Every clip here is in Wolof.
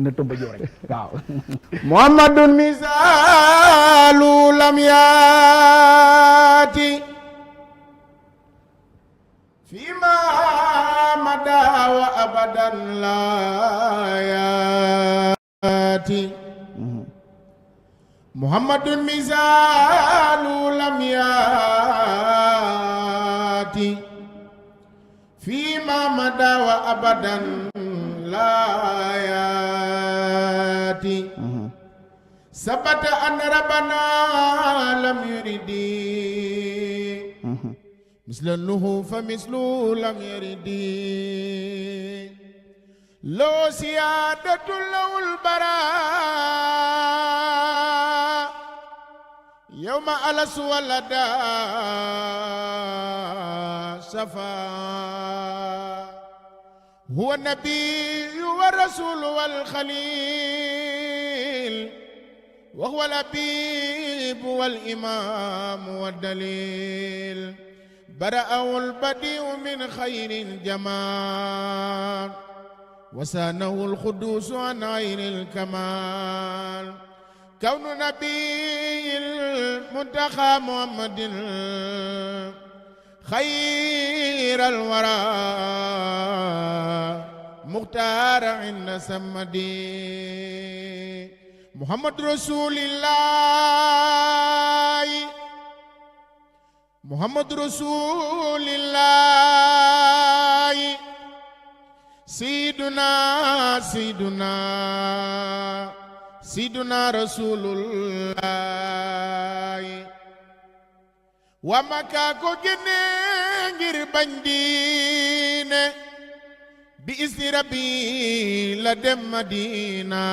na tëmba joo rek waaw muhammadun misaalu lam yaati fi ma mada wa abadan la yaati muhammadun misaalu lam yaati fi ma mada wa abadan la yaati sabata an rabbana lam yuridi misla nuhu fa mislu lam yuridi loo siyaadatu lawul bara yawma alas walada safa huwa nabiyyu wa rasulu wal xalil wa huwa al habibu wal imaamu wad dalil bara'ahu al badi'u min xayrin jamaal wa saanahu al quduusu an ghayril kamaal kawnu nabiyyil muntaqa muhammadin xayral waraa muxtaara inda samadi muhammadu rasuulillaahi muhammadu rasuulillaahi sayyiduna rasuulullaahi wa Makka ko génne ngir bañ diine bi isni rabbi la dem Madina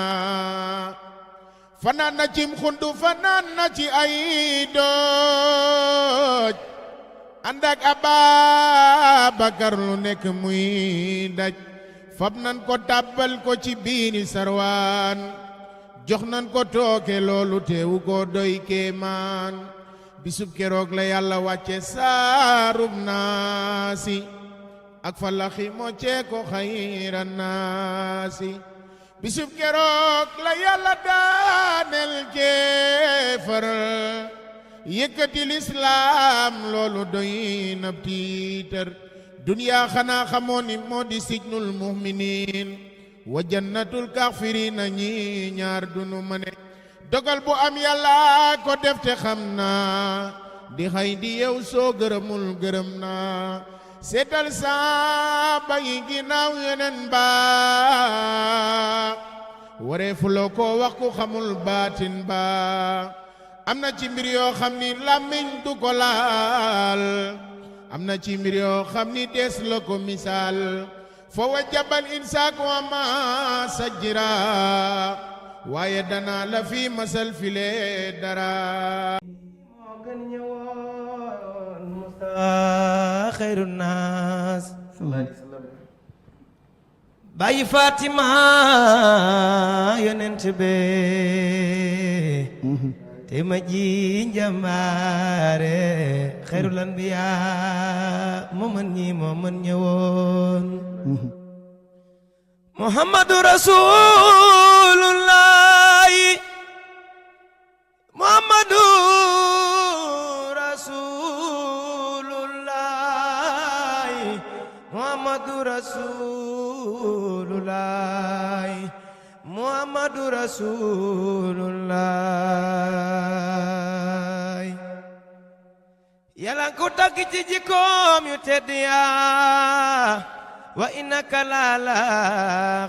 fanaan na cim xundu fanaan na ci ay dooj ànd ak Ababakar lu nekk muy daj fab nan ko tàbbal ko ci biiri sarwaan jox nan ko tooke loolu teewu ko doy kéemaan bisub keroog la yàlla wàcce saarub naasi ak falaxi moccee ko xayran naasi bisub keroog la yàlla daanel kéefar yëkkati lislaam loolu doy na tiitar duniyaa xanaa xamoon ni moo di sijnul mu'miniin wa jannatul kaafiriina ñi ñaar dunu mane dogal bu am yàlla ko def te xam naa di xëy di yow soo gërëmul gërëm naa seetal saaba yi ginnaaw yeneen ba wareefuloo ko wax ku xamul baatin ba am na ci mbir yoo xam ni làmmiñ du ko laal am na ci mbir yoo xam ni dees la ko misaal fo wajabal insaak wa ma sajjira waaye danaa la fi masal file dara moo gën ñëwoon Musa xayru naas bàyyi Fatima yonent be te ma ji njambaare xayrul anbiya moo mën ñi moo mën ñëwoon Muhammadu Rasulullahi Muhammadu Rasulullahi Muhammadu Rasulullahi Muhammadu Rasulullahi Yàlla ko tagg ci jikkoom yu tedd yaa wa innaka lala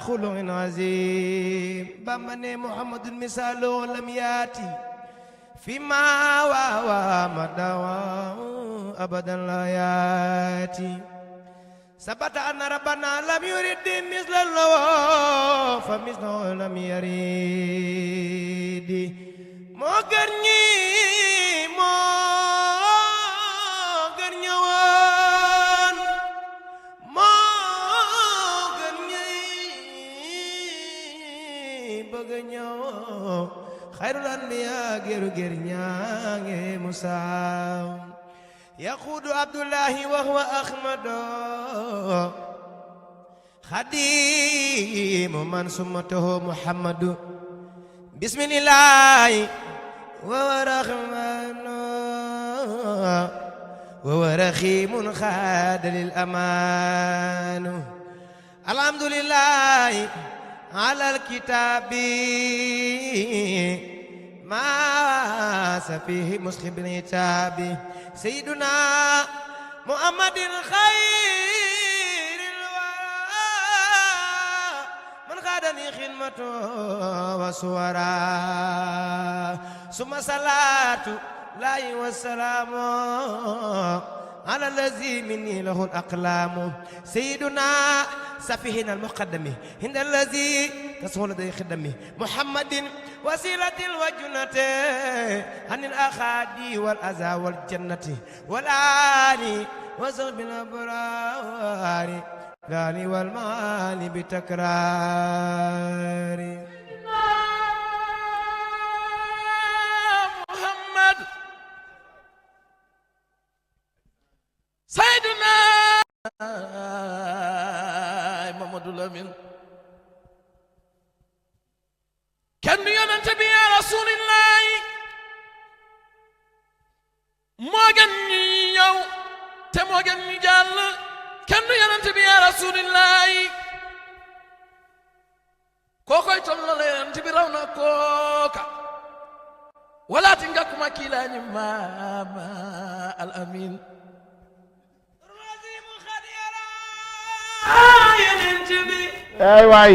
xuluqin azim Bamba ne Muhammadun misaalu lam yaati fi ma wa madawa abadan la yaati sabata anna rabbana lam yurid misla law fa misla lam yaridi moo gën ñi moo gën ñëwoon bëgg ñëw xayrul anbiya geru ger ñaange Musa yaquudu Abdullahi wa huwa Ahmadu خديم من سمته محمد بسم الله وهو رحمن وهو رحيم خاد للأمان الحمد لله على الكتاب ما سفيه مسخب العتاب سيدنا محمد الخير الورى من خادني خدمته وصورا ثم صلاة الله والسلام على الذي مني له الأقلام سيدنا سفيهنا المقدم عند الذي تسهل لديه خدمه محمد وسيلة الوجنة عن الأخادي والأذى والجنة والآل وصحب الأبرار الآل والمال بتكرار محمد سيدنا محمد الأمين كان ينتبه يا رسول الله موغن يو تموغن جال كان ينتبه يا رسول الله كوكو يتولى ينتبه رونا كوكا ولا تنقكما كيلاني ماما الأمين ay waay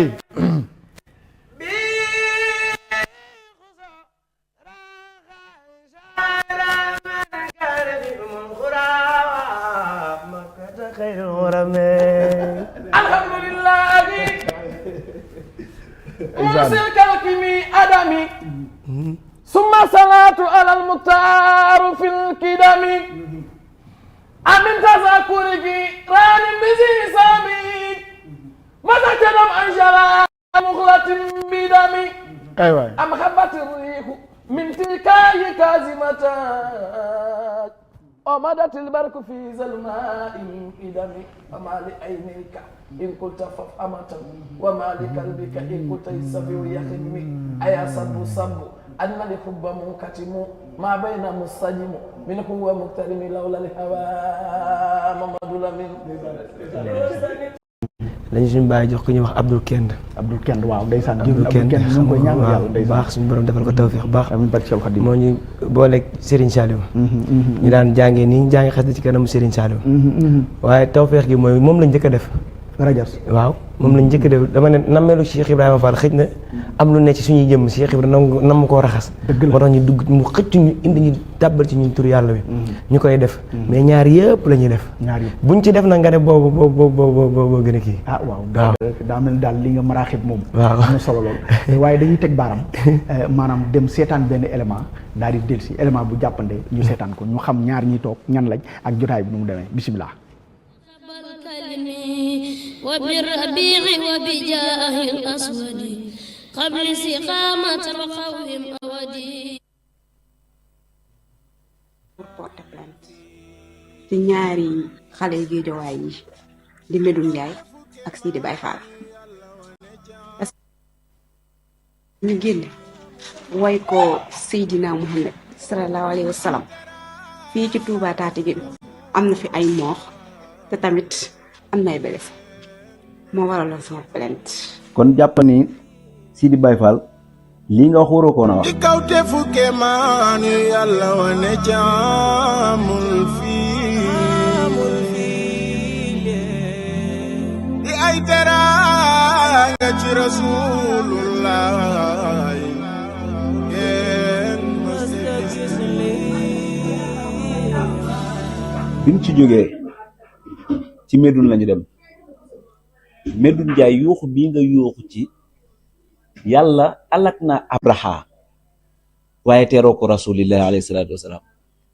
alhamdulillah wasil kalkimi adami summa salatu ala almukhtar fil kidami amin tazakuriki rani bizi sami مسكتم أنجلا مغلة بدمي أيوة أم خبت الريح من تلكاي كازمة ومدت البرك في ظلماء في دمي وما لعينيك إن قلت فافهمة وما لقلبك إن قلت يسفي يخدمي أيا صب صب أن لحب منكتم ما بين مستجم من هو مقترم لولا الهوى محمد لمن lañu suñu bàyyi jox ko ñuy wax Abdul Kend. Abdul Kend waaw ndeysaan Abdul Kend ñu ngi koy ñaanal yàlla ndeysaan baax suñu borom defal ko tawfiix baax. amiin barke Cheikh Khadim moo ñu booleeg Serigne Saliou. ñu daan jàngee nii jàngi xas ci kanamu Serigne Saliou. waaye tawfiix gi mooy moom lañ njëkk a def. rajas waaw moom lañ njëkk a def dama ne nammeelu Cheikh Ibrahima Fall xëj na am lu ne ci suñuy jëmm Cheikh Ibrahima nam koo raxas. moo tax ñu dugg mu xëcc ñu indi ñu tàbbal ci ñun tur yàlla wi. ñu koy def mais ñaar yëpp la ñuy def. ñaar yëpp buñ ci def na nga ne boobu gën a kii. ah waaw daa mel daal li nga maraaxib moom. waaw am na solo lool waaye dañuy teg baaram maanaam dem seetaan benn élément daal di dellusi élément bu jàppande ñu seetaan ko ñu xam ñaar ñi toog ñan lañ ak jotaay bi nu mu demee bisimilah. وبالربيع وبجاه الأسود قبل سقامة القوم أودي porter plainte ci ñaari xale yu Géejawaay yi di Medoune Ndiaye ak Sidi Baye Fall parce que ñu génn way ko Seydina Muhammad sallallahu alayhi wa sallam fii ci Touba Tataguine am na fi ay moox te tamit am na ay blessé moo waraloon sama plainte. kon jàpp ni Sidi Baye Fall lii nga wax waroo ko na wax. di kaw te fukke maan yu yàlla wane jaamul fii di ay teraanga ci rasulullah biñ ci jógee ci Médoune lañu dem Médoune Ndiaye yuuxu bii nga yuuxu ci yàlla alak na Abraha waaye teeroo ko rasulillahi alayhi salaatu wasalaam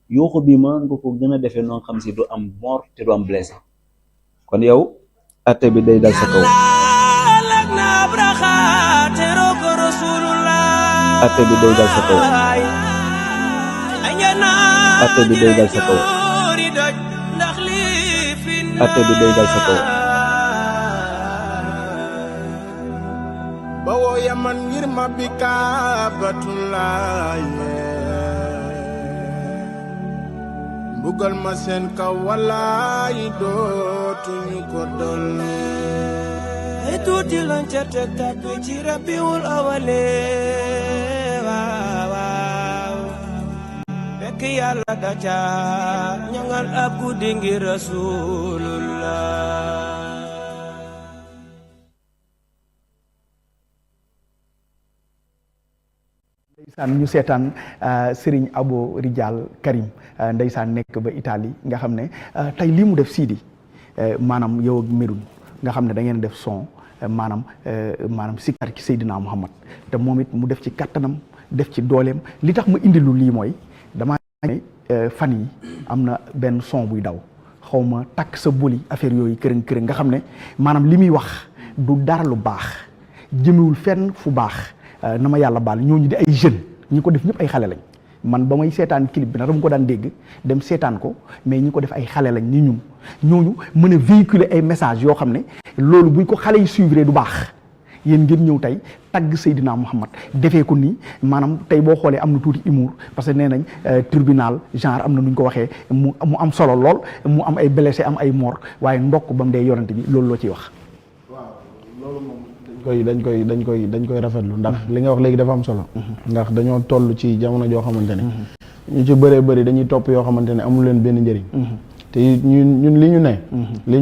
yuuxu bi mën nga ko gën a defee noonu xam si du am mort te du am blessé kon yow atte bi day dal sa kaw atte bi day dal sa kaw atte bi day dal sa kaw atte bi day dal sa kaw ma bi kaabatullaay mbugal ma seen kaw walaay dootuñu ko dolli ay tuuti lañ ca teg tàbbi ci rabiul awale waaw fekk yàlla da ca ñangal ab guddi ngir rasulullah ndeysaan ñu seetaan Serigne Abo Rijal Karim ndeysaan nekk ba Italie nga xam ne tey lii mu def Sidi maanaam yow ak Medoune nga xam ne da ngeen def son maanaam sikkar ci Seydina Muhammad te moom it mu def ci kattanam def ci dooleem li tax ma indilu lii mooy damaa ne fan yi am na benn son buy daw xaw ma takk sa boli affaire yooyu kërëng kërëng nga xam ne maanaam li muy wax du dara lu baax jëmewul fenn fu baax na ma yàlla baal ñooñu di ay jeunes ñi ko def ñëpp ay xale lañ man ba may seetaan clip bi nag dama ko daan dégg dem seetaan ko mais ñi ko def ay xale lañ ni ñun ñooñu mën a véhiculer ay messages yoo xam ne loolu buñ ko xale yi suivre du baax yéen ngeen ñëw tey tagg Seydina Muhammad defee ko nii maanaam tey boo xoolee am na tuuti humour parce que nee nañ tribunal genre am na nu ñu ko waxee mu am solo lool mu am ay blessé am ay mort waaye ndokk ba mu dee yonante bi loolu loo ciy wax. waaw loolu moom dañ koy rafetlu ndax li nga wax léegi dafa am solo. ndax dañoo toll ci jamono joo xamante ne. ñu ci bëree bëri dañuy topp yoo xamante ne amul leen benn njëriñ. te ñun li ñu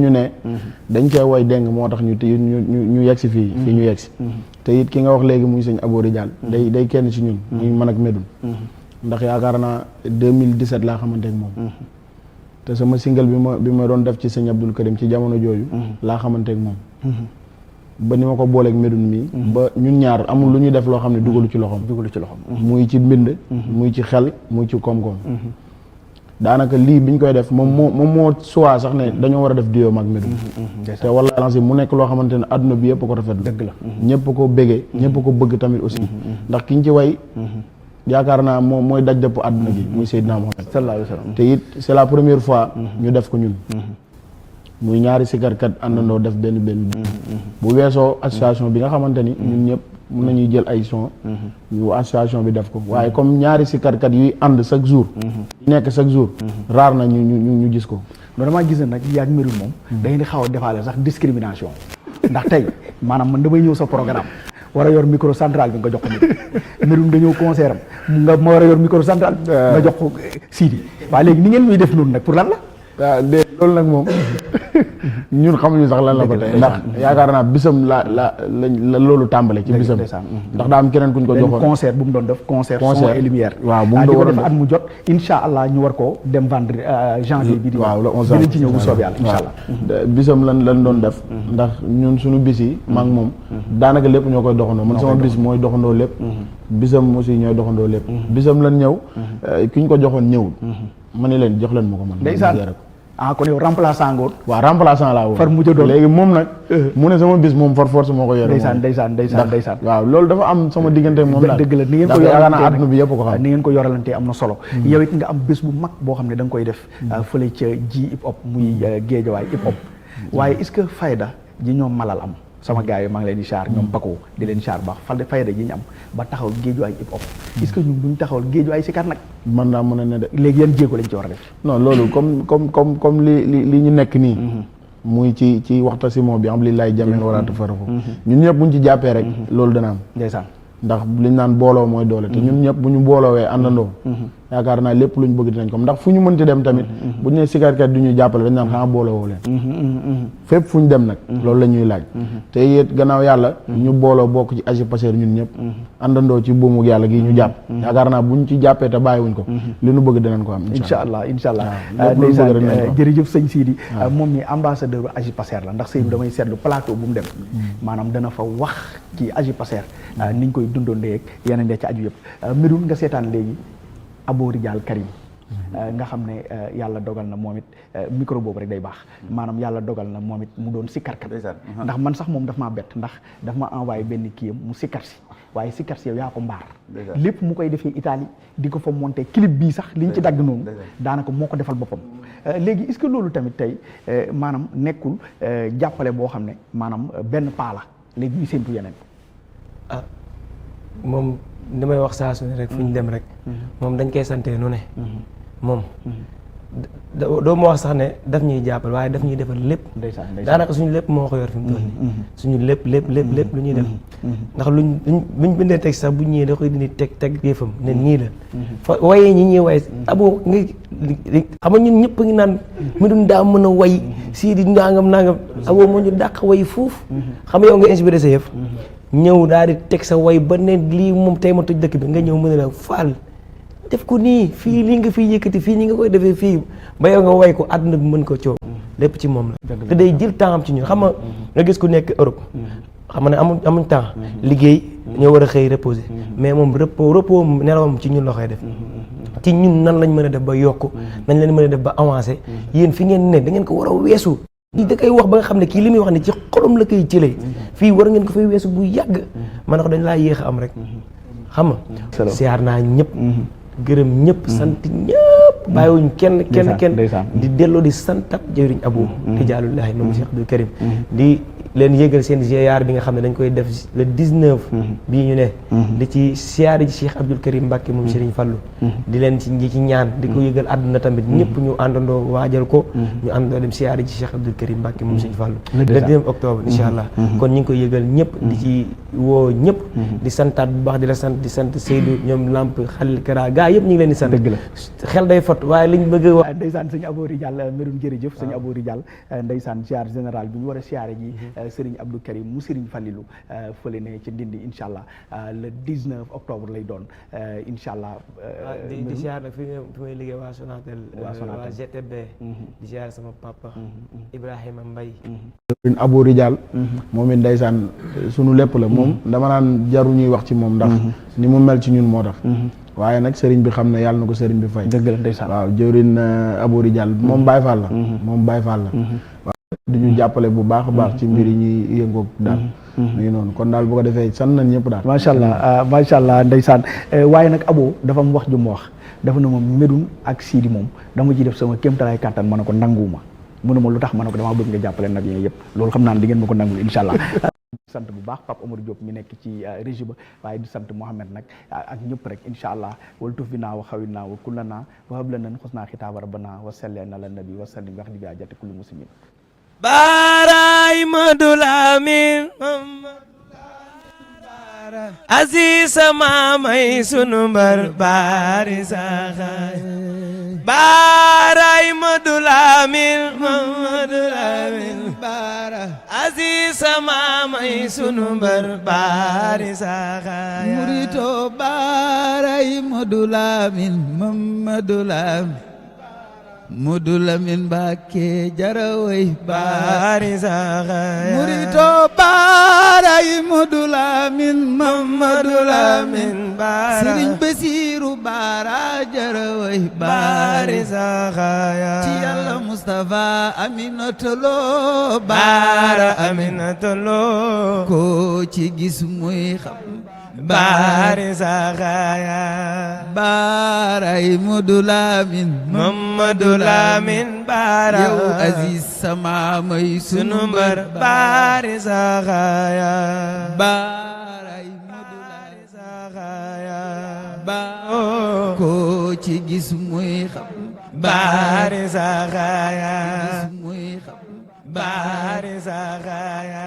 ne. dañ cee way deng moo tax ñu yegg si fii ñu yegg si. te it ki nga wax léegi muy sëñ Abo Rijal day kenn ci ñun. muy man ak Medoune. ndax yaakaar naa 2017 laa xamante ak moom. te sama single bi ma doon def ci sëñ Abdul Karim ci jamono jooju. laa xamante ak moom. ba ni ma ko booleeg Medoune mii. ba ñun ñaar amul lu ñuy def loo xam ne dugalu ci loxoom. muy ci mbind. muy ci xel muy ci koom-koom. daanaka lii biñ koy def moom moo suwaa sax ne dañoo war a def duo mag Medoune. te wala lancé mu nekk loo xamante ne adduna bi yëpp ko rafetlu. dëgg la ñëpp ko bégee. ñëpp ko bëgg tamit aussi. ndax kiñ ci way. yaakaar naa moom mooy daj dëpp adduna bi muy Seydina Muhammad sallallahu alayhi wa sallam. te it c'est la première fois. ñu def ko ñun. muy ñaari sikarkat àndandoo def benn bu weesoo association bi nga xamante ni ñun ñëpp mën nañuy jël ay son yu association bi def ko waaye comme ñaari sikarkat yuy ànd chaque jour nekk chaque jour raar na ñu gis ko loolu damaa gis ne nag yaa ngi Medoune moom da ngeen di xaw a defaale sax discrimination ndax tey maanaam man damay ñëw sa programme war a yor micro central bi nga jox ko Medoune dañoo concert am nga ma war a yor micro central bi nga jox ko Sidi waaye léegi ni ngeen muy def noonu nag pour lan la waaw de loolu nag moom ñun xamuñu sax lan la ko tey ndax yaakaar naa bisam la loolu tàmbale ci bisam ndax daa am keneen kuñ ko joxoon concert bu mu doon def concert son et lumière waaw bu mu doon def at mu jot insha allah ñu war ko dem vendredi janvier bi di waaw le 11 dinañ ci ñëw bu soobee yàlla insha allah bisam lan doon def ndax ñun suñu bis yi maag moom daanaka lépp ñoo koy doxandoo man sama bis mooy doxandoo lépp bisam aussi ñooy doxandoo lépp bisam lan ñëw ki ñu ko joxoon ñëwul ma ne leen jox leen ma ko man ndeysaan kon yow remplaçant ngoon waaw remplaçant laa woon far mujj doon léegi moom nag mu ne sama bis moom far force moo ko yore ndeysaan waaw loolu dafa am sama diggante moom daal dëgg la ni ngeen ko yoralantee àdduna bi yëpp ko xam ni ngeen ko yoralantee am na solo yow it nga am bés bu mag boo xam ne da nga koy def fële ca ji hip hop muy Géejawaay hip hop waaye est-ce que fayda ji ñoom malal am sama gars yi maa ngi leen di char ñoom Paco di leen char baax fayda ji ñu am ba taxaw Géejawaay hip hop est-ce que ñun duñ taxawal Géejawaay si kat nag mën naa mën a ne de léegi yan jéego lañ ci war a def non loolu comme li ñu nekk nii muy ci waxta si moom bi am li laay jameen waraatu farafu ñun ñëpp buñ ci jàppee rek loolu dana am ndeysaan ndax liñ naan booloo mooy doole te ñun ñëpp bu ñu booloowee àndandoo yaakaar naa lépp luñ bëgg dinañ ko ndax fu ñu mënti dem tamit bu ñu nee sikarkat du ñu jàppale dañ naan xanaa booloowoo leen fépp fu ñu dem nag loolu la ñuy laaj te it gannaaw yàlla ñu booloo bokk ci Agi Passer ñun ñëpp àndandoo ci buumug yàlla gi ñu jàpp yaakaar naa buñ ci jàppee te bàyyiwuñ ko li ñu bëgg dinañ ko am incha allah ndeysaan jërëjëf sëñ Sidi moom mi ambassadeur bu Agi Passer la ndax sëy bi damay seetlu plateau bu mu dem maanaam dana fa wax ci Agi Passer niñ koy dundoondee ak yeneen ci aju yëpp Medoune nga seetaan léegi Abo Rijal Karim nga xam ne yàlla dogal na moom it micro boobu rek day baax maanaam yàlla dogal na moom it mu doon sikkarkat ndax man sax moom daf maa bett ndax daf ma envoyé benn kiyam mu sikkar si waaye sikkar si yow yaa ko mbaar lépp mu koy defee Italie di ko fa monté clip bii sax liñ ci dagg noonu daanaka moo ko defal boppam léegi est-ce que loolu tamit tey maanaam nekkul jàppale boo xam ne maanaam benn paa la léegi ñuy séntu yeneen moom li may wax saa su ne rek fu ñu dem rek moom dañ koy sante nu ne moom doo ma wax sax ne daf ñuy jàppal waaye daf ñuy defal lépp daanaka suñu lépp moo ko yor fi mu toll nii suñu lépp lu ñuy def ndax luñ bindee teg sax bu ñëwee da koy dindi teg yëfam ne nii la fa wayee ñi ñuy way Abo nga xam nga ñun ñëpp a ngi naan Médoune daa mën a way Sidi nangam Abo moo ñu dàq way fuuf xam nga yow nga inspiré sa yëf ñëw daal di teg sa way ba ne lii moom tey ma toj dëkk bi nga ñëw mën a la faal def ko nii fii lii nga fiy yëkkati fii ñi nga koy defee fii ba yow nga way ko àdduna bi mën ko coow lépp ci moom la te day jël temps am ci ñun xam nga gis ku nekk Europe xam nga ne amuñ temps liggéey ñoo war a xëy reposer mais moom repos nelawam ci ñun la koy def ci ñun nan lañ mën a def ba yokk nañ leen mën a def ba avancé yéen fi ngeen ne da ngeen ko war a weesu da koy wax ba nga xam ne kii li muy wax ne ci xolom la koy jëlee fii war ngeen ko fay weesu bu yàgg man na ko dañ laa yéex a am rek xam nga siyaar naa ñëpp gërëm ñëpp sant ñëpp bàyyiwuñ kenn di delloo di santab jëwriñ Abo Rijaalullahi moom Cheikh Abdou Karim di leen yëgal seen ziar bi nga xam ne dañ koy def le 19 bii ñu ne di ci siyaar ji Cheikh Abdou Karim Mbacke moom Serigne Fallou di leen ci ñaan di ko yëgal àdduna tamit ñëpp ñu àndandoo waajal ko ñu àndandoo dem siyaar ji Cheikh Abdou Karim Mbacke moom Serigne Fallou le 19 octobre incha allah kon ñu ngi koy yëgal ñëpp di ci woo ñëpp di santaat bu baax di sant Seydou ñoom Lamp Khalil Kara gaa yëpp ñu ngi leen di sant xel day fot waaye liñ bëgg wax ndeysaan sëñ Abo Rijal Médoune jërëjëf sëñ Abo Rijal ndeysaan ziar général bi ñu war a siyaare ji Serigne Abdou Karim mu Serigne Fallilou fële ne ci Ndindi incha allah le 19 octobre lay doon incha allah. di ziar nag fi may liggéey waa Sonatel waa GTB di ziar sama papa Ibrahima Mbaye Serigne Abo Rijal moom it ndeysaan sunu lépp la moom dama naan jaru ñuy wax ci moom ndax ni mu mel ci ñun moo tax waaye nag sëriñ bi xam ne yàlla na ko sëriñ bi fay. dëgg la ndeysaan waaw jëwriñ Abo Rijal moom Baye Fall la. moom Baye Fall la. waaw di ñu jàppale bu baax a baax ci mbir yi ñuy yëngoog daal. nii noonu kon daal bu ko defee sant nañ ñëpp daal. macha allah ndeysaan waaye nag Abo dafa am wax ju mu wax dafa ne ma Médoune ak Sidi moom dama ciy def sama kéemtalaay kàttan ma ne ko nanguwuma mu ne ma lu tax ma ne ko damaa bëgg nga jàppale nag yooyu yëpp loolu xam naa ne di ngeen ma ko nangul incha allah. sant bu baax Pape Omar Diop mi nekk ci régie ba waaye di sant Mohamed nag ak ñëpp rek incha allah wal tuf bi naa wa xawin naa wa kulla naa wa habla nan xos naa xitaaba rabbana wa salli ala nabi wa sallim wax di bi ajati kulli muslimin baaraay Madu Lamin Aziz maamay sunu mbar baari saxaay baaraay Madu Lamin Madu Lamin baara Aziz maamay sunu mbar baari saxaay murito baaraay Madu Lamin Madu Lamin Madu Lamin Mbàkke jaraway baari saxaay murito baaraay Madu Lamin Madu Lamin baara Sëriñ Basiiru baara jaraway baari saxaay ci Yàlla Mustafa Aminata Lo baara Aminata Lo ko ci gis muy xam baari saxaaya baaraay Madu Lamin Mamadu Lamin baara yow Aziz sama may sunu mbar baari saxaaya baaraay Madu Lamin saxaaya ko ci gis muy xam baari saxaaya muy xam baari saxaaya